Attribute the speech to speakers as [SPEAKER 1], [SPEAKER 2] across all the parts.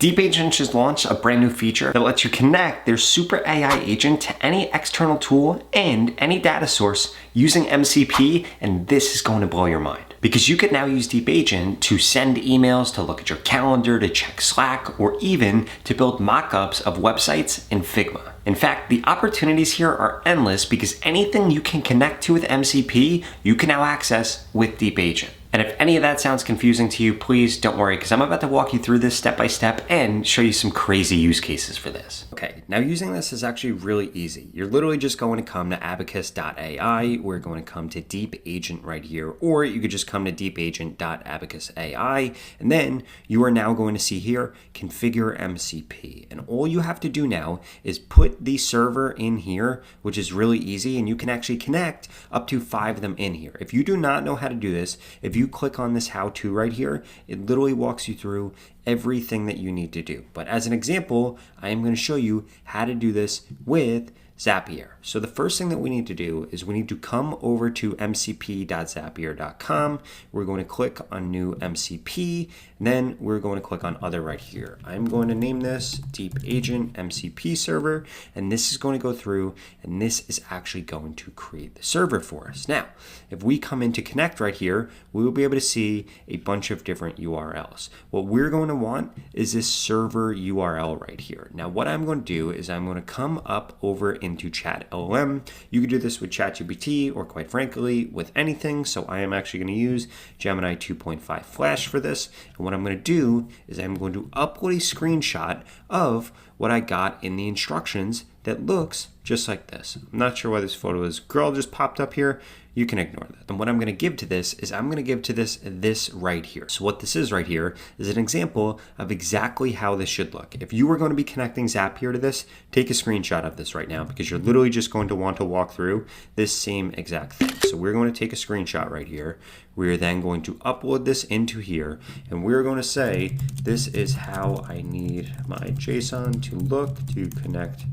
[SPEAKER 1] DeepAgent just launched a brand new feature that lets you connect their super AI agent to any external tool and any data source using MCP, and this is going to blow your mind. Because you can now use DeepAgent to send emails, to look at your calendar, to check Slack, or even to build mock-ups of websites in Figma. In fact, the opportunities here are endless because anything you can connect to with MCP, you can now access with DeepAgent. And if any of that sounds confusing to you, please don't worry, because I'm about to walk you through this step by step and show you some crazy use cases for this. Okay, now using this is actually really easy. You're literally just going to come to abacus.ai. We're going to come to DeepAgent right here, or you could just come to deepagent.abacus.ai, and then you are now going to see here, configure MCP. And all you have to do now is put the server in here, which is really easy, and you can actually connect up to 5 of them in here. If you do not know how to do this, if you click on this how-to right here, it literally walks you through everything that you need to do. But as an example, I am going to show you how to do this with Zapier. So the first thing that we need to do is we need to come over to mcp.zapier.com. We're going to click on new MCP, and then we're going to click on other right here. I'm going to name this DeepAgent MCP server, and this is going to go through, and this is actually going to create the server for us. Now, if we come into connect right here, we will be able to see a bunch of different URLs. What we're going to want is this server URL right here. Now, what I'm going to do is I'm going to come up over into Chat LLM. You can do this with ChatGPT or quite frankly with anything. So I am actually going to use Gemini 2.5 Flash for this. And what I'm going to do is I'm going to upload a screenshot of what I got in the instructions that looks just like this. I'm not sure why this photo is girl just popped up here. You can ignore that. And what I'm going to give to this is I'm going to give to this right here. So what this is right here is an example of exactly how this should look. If you were going to be connecting Zapier to this, take a screenshot of this right now because you're literally just going to want to walk through this same exact thing. So we're going to take a screenshot right here. We're then going to upload this into here, and we're going to say, this is how I need my JSON to look to connect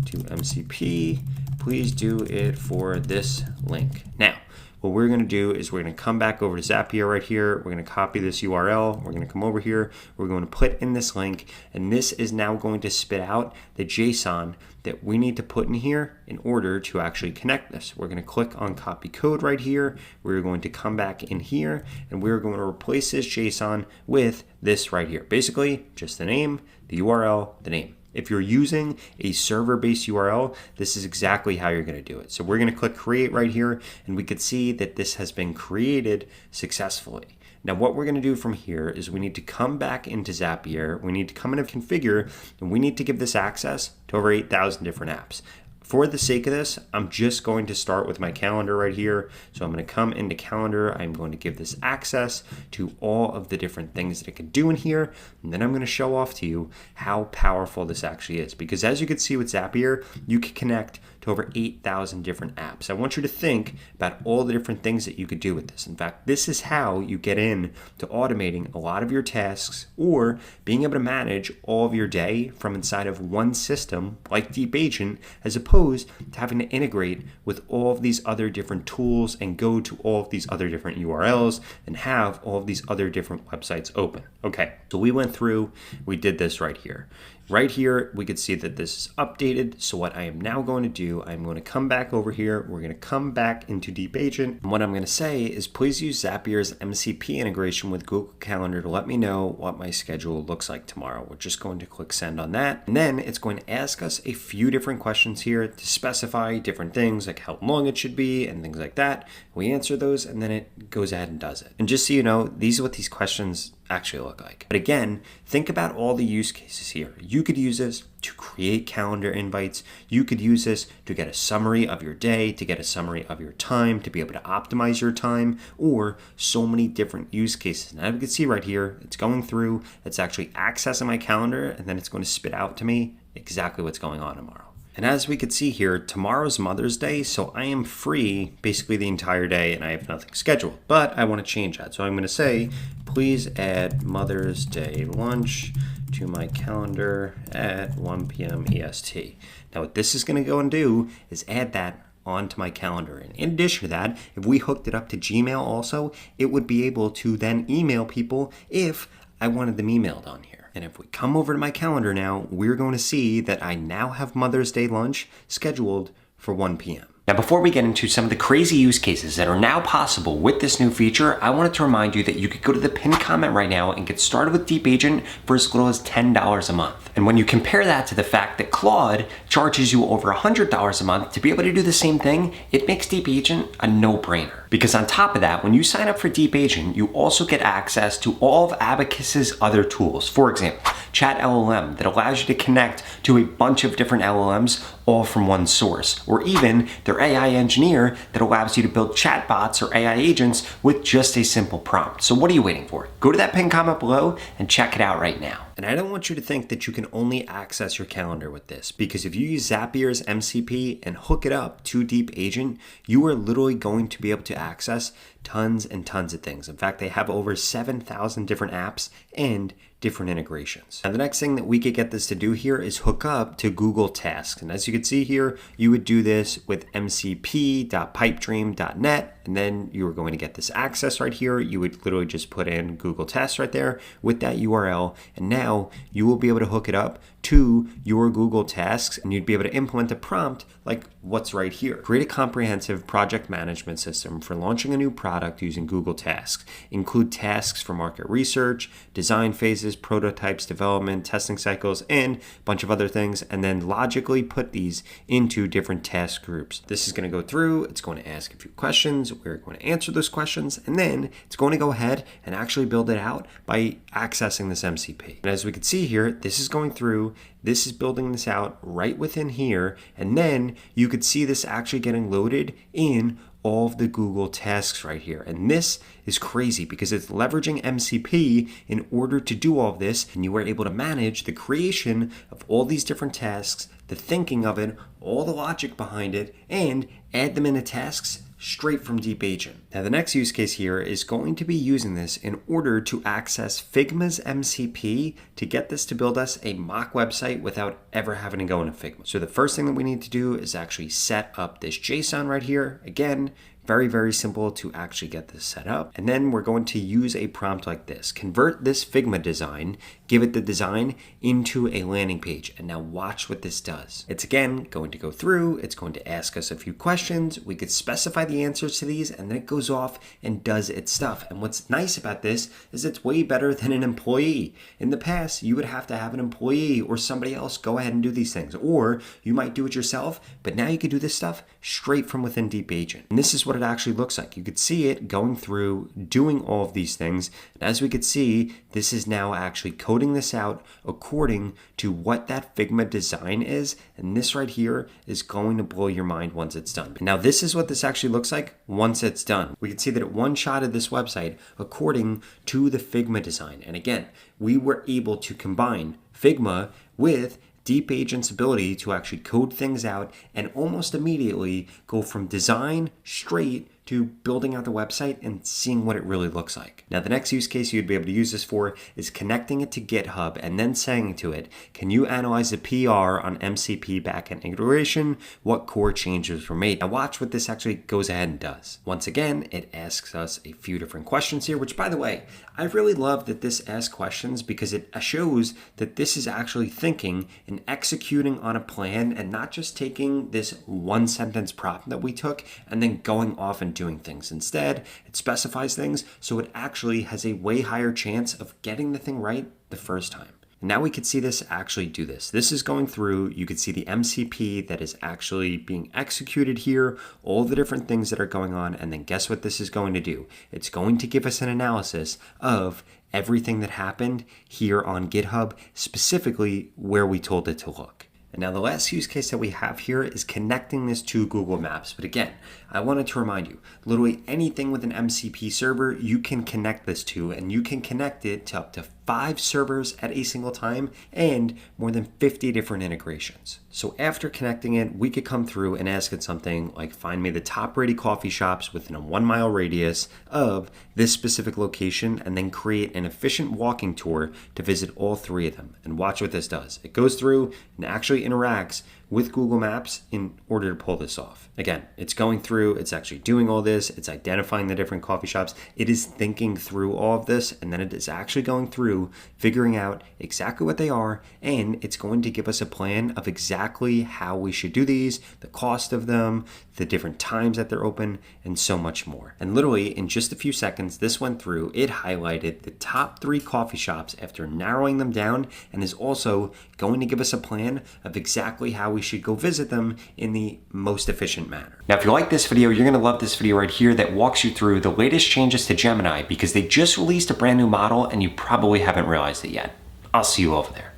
[SPEAKER 1] to MCP. Please do it for this link. Now, what we're going to do is we're going to come back over to Zapier right here. We're going to copy this URL. We're going to come over here. We're going to put in this link, and this is now going to spit out the JSON that we need to put in here in order to actually connect this. We're going to click on copy code right here. We're going to come back in here, and we're going to replace this JSON with this right here. Basically, just the name, the URL, the name. If you're using a server-based URL, this is exactly how you're going to do it. So we're going to click create right here, and we could see that this has been created successfully. Now what we're going to do from here is we need to come back into Zapier, we need to come into configure, and we need to give this access to over 8,000 different apps. For the sake of this, I'm just going to start with my calendar right here. So I'm going to come into calendar. I'm going to give this access to all of the different things that it can do in here. And then I'm going to show off to you how powerful this actually is. Because as you can see with Zapier, you can connect to over 8,000 different apps. I want you to think about all the different things that you could do with this. In fact, this is how you get in to automating a lot of your tasks or being able to manage all of your day from inside of one system like DeepAgent, as opposed to having to integrate with all of these other different tools and go to all of these other different URLs and have all of these other different websites open. Okay, so we went through, we did this right here. Right here, we could see that this is updated. So what I am now going to do, I'm going to come back over here. We're going to come back into DeepAgent. And what I'm going to say is please use Zapier's MCP integration with Google Calendar to let me know what my schedule looks like tomorrow. We're just going to click send on that. And then it's going to ask us a few different questions here to specify different things like how long it should be and things like that. We answer those and then it goes ahead and does it. And just so you know, these are what these questions actually look like. But again, think about all the use cases here. You could use this to create calendar invites. You could use this to get a summary of your day, to get a summary of your time, to be able to optimize your time, or so many different use cases. Now you can see right here, it's going through, it's actually accessing my calendar, and then it's going to spit out to me exactly what's going on tomorrow. And as we could see here, tomorrow's Mother's Day, so I am free basically the entire day and I have nothing scheduled. But I want to change that. So I'm going to say, please add Mother's Day lunch to my calendar at 1 p.m. EST. Now what this is going to go and do is add that onto my calendar. And in addition to that, if we hooked it up to Gmail also, it would be able to then email people if I wanted them emailed on here. And if we come over to my calendar now, we're going to see that I now have Mother's Day lunch scheduled for 1 p.m. Now, before we get into some of the crazy use cases that are now possible with this new feature, I wanted to remind you that you could go to the pinned comment right now and get started with DeepAgent for as little as $10 a month. And when you compare that to the fact that Claude charges you over $100 a month to be able to do the same thing, it makes DeepAgent a no-brainer. Because on top of that, when you sign up for DeepAgent, you also get access to all of Abacus's other tools. For example, Chat LLM that allows you to connect to a bunch of different LLMs all from one source, or even their AI engineer that allows you to build chatbots or AI agents with just a simple prompt. So what are you waiting for? Go to that pinned comment below and check it out right now. And I don't want you to think that you can only access your calendar with this, because if you use Zapier's MCP and hook it up to DeepAgent, you are literally going to be able to access tons and tons of things. In fact, they have over 7,000 different apps and different integrations. Now, the next thing that we could get this to do here is hook up to Google Tasks. And as you can see here, you would do this with mcp.pipedream.net, and then you are going to get this access right here. You would literally just put in Google Tasks right there with that URL, and now you will be able to hook it up to your Google Tasks, and you'd be able to implement a prompt like what's right here. Create a comprehensive project management system for launching a new product using Google Tasks. Include tasks for market research, design phases, prototypes, development, testing cycles, and a bunch of other things, and then logically put these into different task groups. This is going to go through, it's going to ask a few questions, we're going to answer those questions, and then it's going to go ahead and actually build it out by accessing this MCP. And as we can see here, this is going through, this is building this out right within here, and then you could see this actually getting loaded in all of the Google Tasks right here. And this is crazy because it's leveraging MCP in order to do all of this, and you are able to manage the creation of all these different tasks, the thinking of it, all the logic behind it, and add them into tasks straight from DeepAgent. Now, the next use case here is going to be using this in order to access Figma's MCP to get this to build us a mock website without ever having to go into Figma. So the first thing that we need to do is actually set up this JSON right here. Again, very, very simple to actually get this set up. And then we're going to use a prompt like this. Convert this Figma design, give it the design into a landing page. And now watch what this does. It's again going to go through, it's going to ask us a few questions. We could specify the answers to these, and then it goes off and does its stuff. And what's nice about this is it's way better than an employee. In the past, you would have to have an employee or somebody else go ahead and do these things, or you might do it yourself, but now you can do this stuff straight from within DeepAgent. And this is what it actually looks like. You could see it going through, doing all of these things. And as we could see, this is now actually coding this out according to what that Figma design is. And this right here is going to blow your mind once it's done. Now, this is what this actually looks like once it's done. We can see that it one-shotted this website according to the Figma design. And again, we were able to combine Figma with DeepAgent's ability to actually code things out and almost immediately go from design straight to building out the website and seeing what it really looks like. Now, the next use case you'd be able to use this for is connecting it to GitHub and then saying to it, can you analyze the PR on MCP backend integration? What core changes were made? Now watch what this actually goes ahead and does. Once again, it asks us a few different questions here, which by the way, I really love that this asks questions because it shows that this is actually thinking and executing on a plan and not just taking this one sentence prompt that we took and then going off and doing things. Instead, it specifies things so it actually has a way higher chance of getting the thing right the first time. And now we could see this actually do this. This is going through, you could see the MCP that is actually being executed here, all the different things that are going on, and then guess what this is going to do? It's going to give us an analysis of everything that happened here on GitHub, specifically where we told it to look. And now the last use case that we have here is connecting this to Google Maps. But again, I wanted to remind you, literally anything with an MCP server, you can connect this to, and you can connect it to up to 5 servers at a single time and more than 50 different integrations. So after connecting it, we could come through and ask it something like, find me the top rated coffee shops within a 1 mile radius of this specific location, and then create an efficient walking tour to visit all 3 of them. And watch what this does. It goes through and actually interacts with Google Maps in order to pull this off. Again, it's going through, it's actually doing all this, it's identifying the different coffee shops, it is thinking through all of this, and then it is actually going through, figuring out exactly what they are, and it's going to give us a plan of exactly how we should do these, the cost of them, the different times that they're open, and so much more. And literally in just a few seconds, this went through, it highlighted the top 3 coffee shops after narrowing them down, and is also going to give us a plan of exactly how we should go visit them in the most efficient manner. Now, if you like this video, you're gonna love this video right here that walks you through the latest changes to Gemini, because they just released a brand new model and you probably haven't realized it yet. I'll see you over there.